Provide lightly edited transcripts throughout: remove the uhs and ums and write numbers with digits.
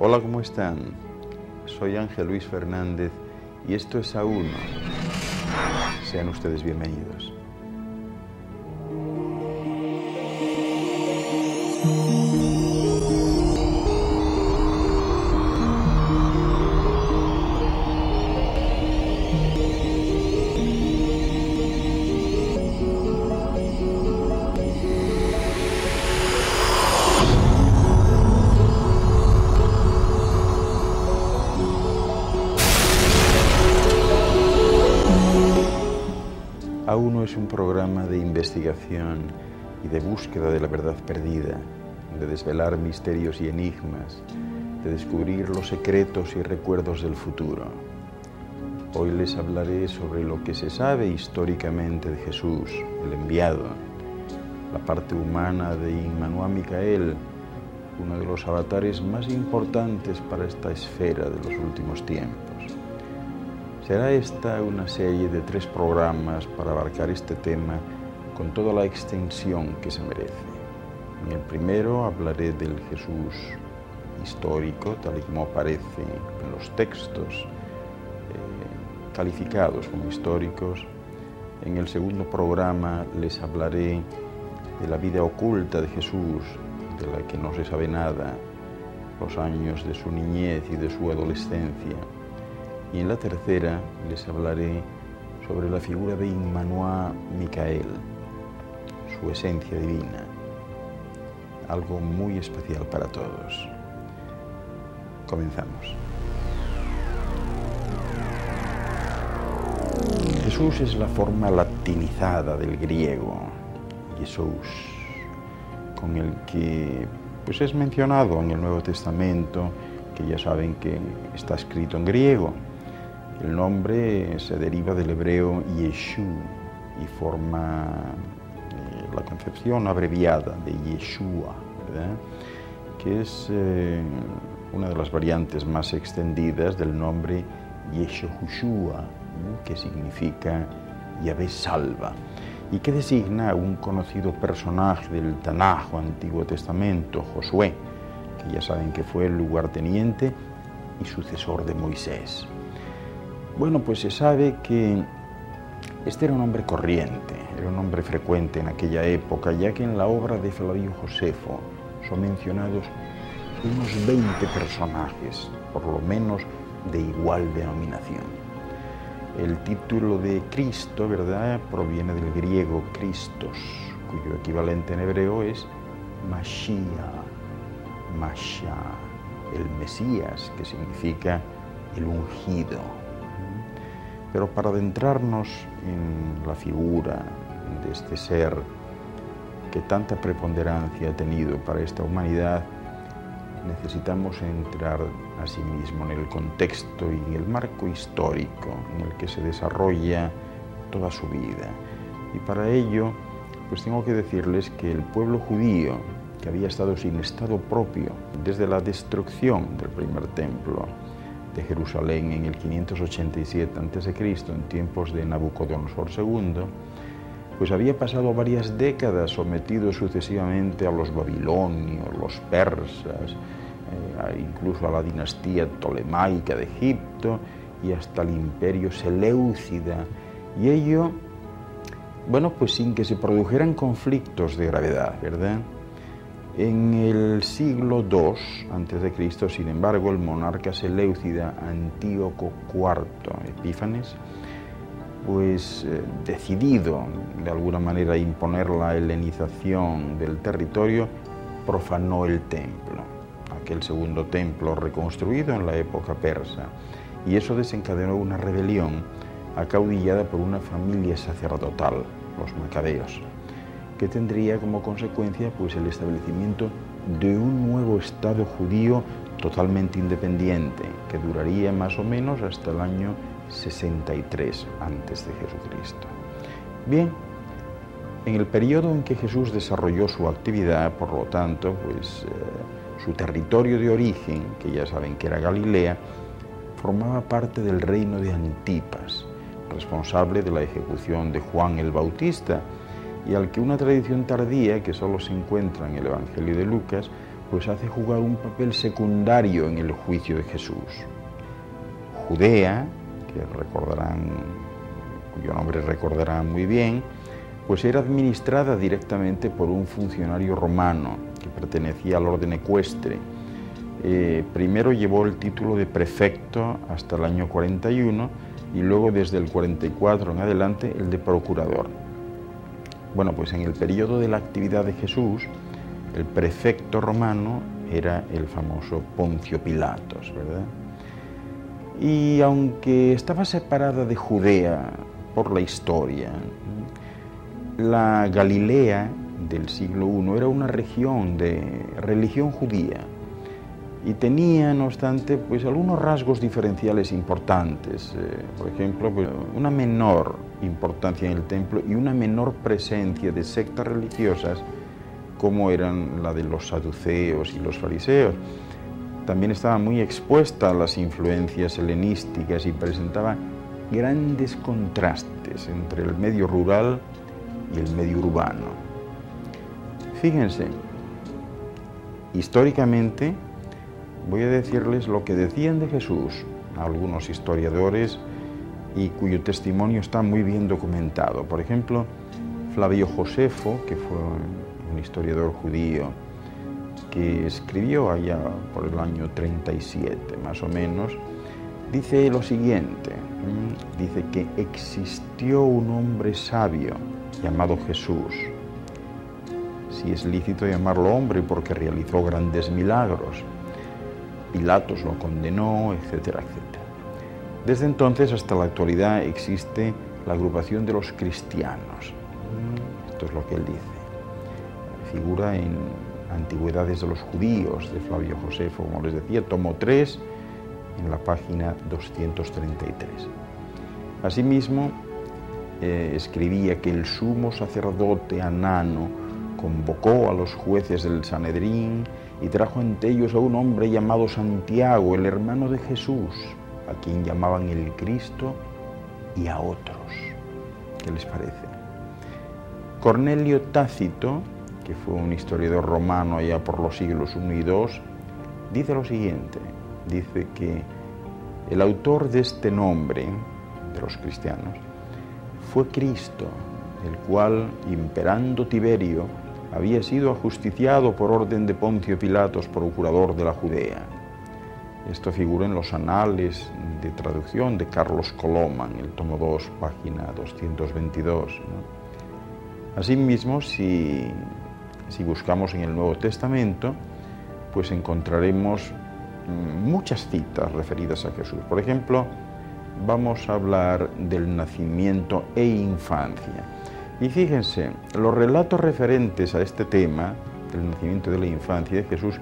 Hola, ¿cómo están? Soy Ángel Luis Fernández y esto es A1. Sean ustedes bienvenidos. A1 es un programa de investigación y de búsqueda de la verdad perdida, de desvelar misterios y enigmas, de descubrir los secretos y recuerdos del futuro. Hoy les hablaré sobre lo que se sabe históricamente de Jesús, el enviado, la parte humana de Immanuá Micael, uno de los avatares más importantes para esta esfera de los últimos tiempos. Será esta una serie de 3 programas para abarcar este tema con toda la extensión que se merece. En el primero hablaré del Jesús histórico, tal y como aparece en los textos calificados como históricos. En el segundo programa les hablaré de la vida oculta de Jesús, de la que no se sabe nada, los años de su niñez y de su adolescencia. Y en la tercera les hablaré sobre la figura de Immanuá Micael, su esencia divina, algo muy especial para todos. Comenzamos. Jesús es la forma latinizada del griego, Jesús, con el que es mencionado en el Nuevo Testamento, que ya saben que está escrito en griego. El nombre se deriva del hebreo Yeshu y forma la concepción abreviada de Yeshua, ¿verdad? Que es una de las variantes más extendidas del nombre Yeshoshua, que significa Yahvé salva, y que designa a un conocido personaje del Tanaj, Antiguo Testamento, Josué, que ya saben que fue el lugarteniente y sucesor de Moisés. Bueno, pues se sabe que este era un hombre corriente, era un hombre frecuente en aquella época, ya que en la obra de Flavio Josefo son mencionados unos 20 personajes, por lo menos de igual denominación. El título de Cristo, ¿verdad?, proviene del griego Christos, cuyo equivalente en hebreo es Mashiach, el Mesías, que significa el ungido. Pero para adentrarnos en la figura de este ser que tanta preponderancia ha tenido para esta humanidad, necesitamos entrar asimismo en el contexto y en el marco histórico en el que se desarrolla toda su vida. Y para ello, tengo que decirles que el pueblo judío, que había estado sin estado propio desde la destrucción del primer templo de Jerusalén en el 587 a.C., en tiempos de Nabucodonosor II, había pasado varias décadas sometido sucesivamente a los babilonios, los persas, incluso a la dinastía tolemaica de Egipto y hasta el imperio seleucida, y ello, sin que se produjeran conflictos de gravedad, ¿verdad? En el siglo II a.C., sin embargo, el monarca seleucida Antíoco IV Epífanes, decidido de alguna manera a imponer la helenización del territorio, profanó el templo, aquel segundo templo reconstruido en la época persa, y eso desencadenó una rebelión acaudillada por una familia sacerdotal, los macabeos, que tendría como consecuencia el establecimiento de un nuevo Estado judío totalmente independiente, que duraría más o menos hasta el año 63 antes de Jesucristo. Bien, en el periodo en que Jesús desarrolló su actividad, por lo tanto, su territorio de origen, que ya saben que era Galilea, formaba parte del reino de Antipas, responsable de la ejecución de Juan el Bautista, y al que una tradición tardía, que solo se encuentra en el Evangelio de Lucas, pues hace jugar un papel secundario en el juicio de Jesús. Judea, que recordarán, cuyo nombre recordarán muy bien, pues era administrada directamente por un funcionario romano que pertenecía al orden ecuestre. Primero llevó el título de prefecto hasta el año 41 y luego desde el 44 en adelante el de procurador. Bueno, pues en el periodo de la actividad de Jesús, el prefecto romano era el famoso Poncio Pilatos, ¿verdad? Y aunque estaba separada de Judea por la historia, la Galilea del siglo I era una región de religión judía y tenía, no obstante, pues algunos rasgos diferenciales importantes. Por ejemplo, pues, una menor importancia en el templo y una menor presencia de sectas religiosas como eran la de los saduceos y los fariseos. También estaba muy expuesta a las influencias helenísticas y presentaba grandes contrastes entre el medio rural y el medio urbano. Fíjense, históricamente voy a decirles lo que decían de Jesús algunos historiadores y cuyo testimonio está muy bien documentado. Por ejemplo, Flavio Josefo, que fue un historiador judío que escribió allá por el año 37 más o menos, dice lo siguiente, dice que existió un hombre sabio llamado Jesús, si es lícito llamarlo hombre porque realizó grandes milagros. Pilatos lo condenó, etcétera, etcétera. Desde entonces hasta la actualidad existe la agrupación de los cristianos. Esto es lo que él dice. Figura en Antigüedades de los Judíos de Flavio Josefo, como les decía, tomo 3, en la página 233. Asimismo, escribía que el sumo sacerdote Anano convocó a los jueces del Sanedrín y trajo ante ellos a un hombre llamado Santiago, el hermano de Jesús, a quien llamaban el Cristo, y a otros. ¿Qué les parece? Cornelio Tácito, que fue un historiador romano allá por los siglos I y II, dice lo siguiente, dice que el autor de este nombre, de los cristianos, fue Cristo, el cual, imperando Tiberio, había sido ajusticiado por orden de Poncio Pilatos, procurador de la Judea. Esto figura en los anales de traducción de Carlos Coloma, en el tomo 2, página 222. ¿No? Asimismo, si buscamos en el Nuevo Testamento, pues encontraremos muchas citas referidas a Jesús. Por ejemplo, vamos a hablar del nacimiento e infancia. Y fíjense, los relatos referentes a este tema, del nacimiento y de la infancia de Jesús,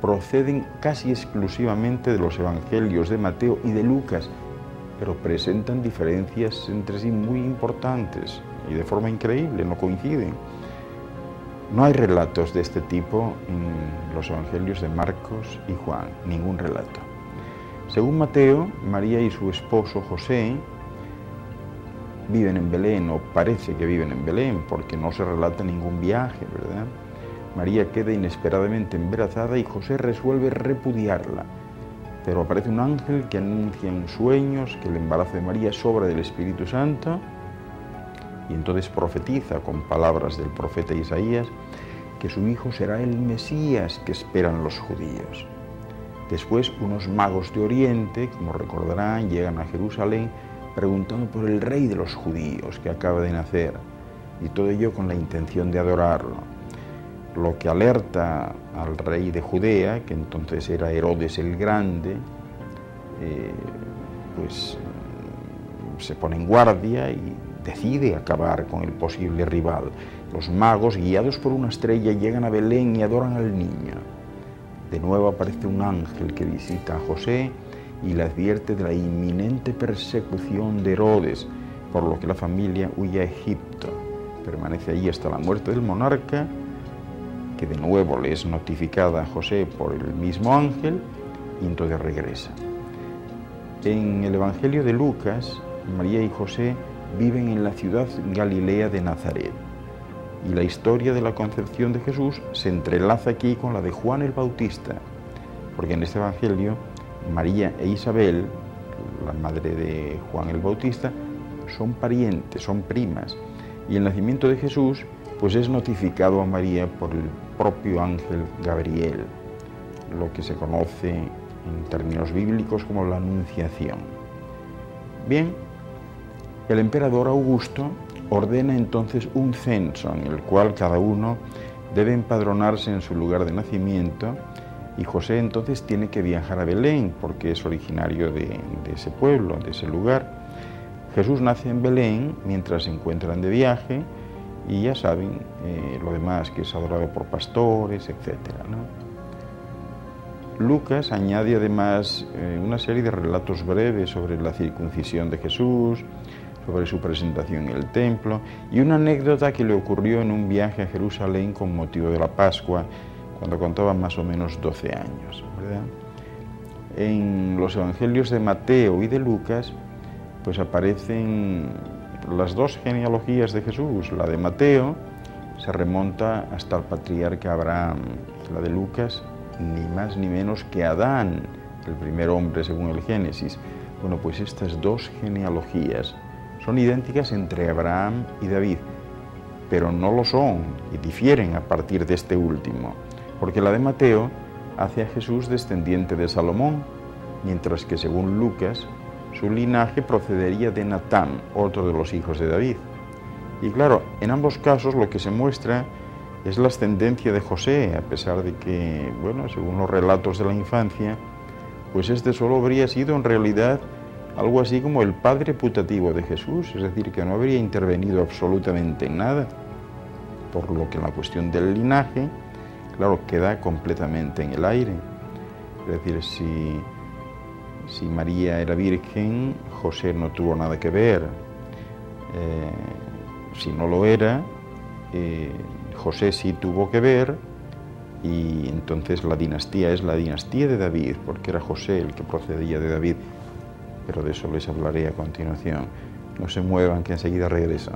proceden casi exclusivamente de los evangelios de Mateo y de Lucas, pero presentan diferencias entre sí muy importantes y de forma increíble, no coinciden. No hay relatos de este tipo en los evangelios de Marcos y Juan, ningún relato. Según Mateo, María y su esposo José viven en Belén, o parece que viven en Belén, porque no se relata ningún viaje, ¿verdad? María queda inesperadamente embarazada y José resuelve repudiarla, pero aparece un ángel que anuncia en sueños que el embarazo de María es obra del Espíritu Santo, y entonces profetiza con palabras del profeta Isaías que su hijo será el Mesías que esperan los judíos. Después, unos magos de Oriente, como recordarán, llegan a Jerusalén preguntando por el rey de los judíos que acaba de nacer, y todo ello con la intención de adorarlo, lo que alerta al rey de Judea, que entonces era Herodes el Grande, pues se pone en guardia y decide acabar con el posible rival. Los magos, guiados por una estrella, llegan a Belén y adoran al niño. De nuevo aparece un ángel que visita a José y le advierte de la inminente persecución de Herodes, por lo que la familia huye a Egipto. Permanece allí hasta la muerte del monarca, que de nuevo le es notificada a José por el mismo ángel, y entonces regresa. En el Evangelio de Lucas, María y José viven en la ciudad galilea de Nazaret. Y la historia de la concepción de Jesús se entrelaza aquí con la de Juan el Bautista, porque en este Evangelio María e Isabel, la madre de Juan el Bautista, son parientes, son primas. Y el nacimiento de Jesús pues es notificado a María por el propio ángel Gabriel, lo que se conoce en términos bíblicos como la Anunciación. Bien, el emperador Augusto ordena entonces un censo en el cual cada uno debe empadronarse en su lugar de nacimiento, y José entonces tiene que viajar a Belén porque es originario de ese pueblo, de ese lugar. Jesús nace en Belén mientras se encuentran de viaje y ya saben lo demás, que es adorado por pastores, etc., ¿no? Lucas añade además una serie de relatos breves sobre la circuncisión de Jesús, sobre su presentación en el templo y una anécdota que le ocurrió en un viaje a Jerusalén con motivo de la Pascua, cuando contaba más o menos 12 años, ¿verdad? En los evangelios de Mateo y de Lucas pues aparecen las dos genealogías de Jesús. La de Mateo se remonta hasta el patriarca Abraham, la de Lucas ni más ni menos que Adán, el primer hombre según el Génesis. Bueno, pues estas dos genealogías son idénticas entre Abraham y David, pero no lo son y difieren a partir de este último, porque la de Mateo hace a Jesús descendiente de Salomón, mientras que según Lucas su linaje procedería de Natán, otro de los hijos de David. Y claro, en ambos casos lo que se muestra es la ascendencia de José, a pesar de que, bueno, según los relatos de la infancia, pues este solo habría sido en realidad algo así como el padre putativo de Jesús, es decir, que no habría intervenido absolutamente en nada, por lo que la cuestión del linaje, claro, queda completamente en el aire. Es decir, si María era virgen, José no tuvo nada que ver. Si no lo era, José sí tuvo que ver, y entonces la dinastía es la dinastía de David, porque era José el que procedía de David, pero de eso les hablaré a continuación. No se muevan, que enseguida regresan.